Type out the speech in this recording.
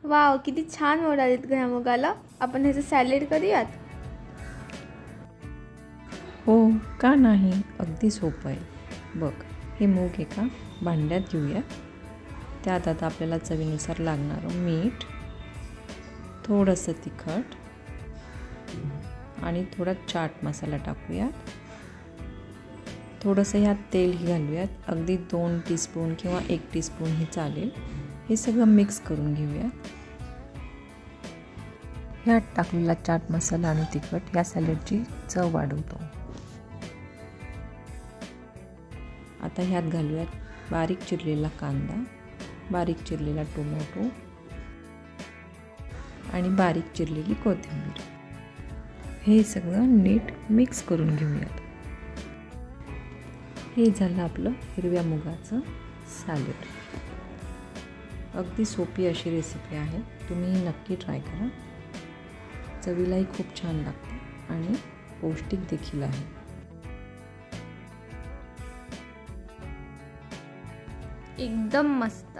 Wow, किती छान मोड आलेत ह्या मुगाला. आपण ह्याचं सॅलेड करूयात. हो, का नाही, अगदी सोपं आहे. बघ, हे मूग एका भांड्यात घेऊया. त्यात आता आपल्याला चवीनुसार लागणारं मीठ, थोडंसं तिखट आणि थोडा चाट मसाला टाकूयात. थोडंसं ह्यात तेलही घालूयात. अगदी 2 टीस्पून किंवा 1 टीस्पूनही चालेल. हे सगळं मिक्स करून घेऊया. ह्यात टाकलेला चाट मसाला आणि तिखट या सॅलडची चव वाढवतो. आता ह्यात घालूयात बारीक चिरलेला कांदा, बारीक चिरलेला टोमॅटो आणि बारीक चिरलेली कोथिंबीर. हे सगळं नीट मिक्स करून घेऊयात. हे झालं आपलं हिरव्या मुगाचं सॅलड. अगदी सोपी अशी रेसिपी आहे. तुम्ही नक्की ट्राय करा. चवीलाही खूप छान लागते आणि पौष्टिक देखील आहे. एकदम मस्त.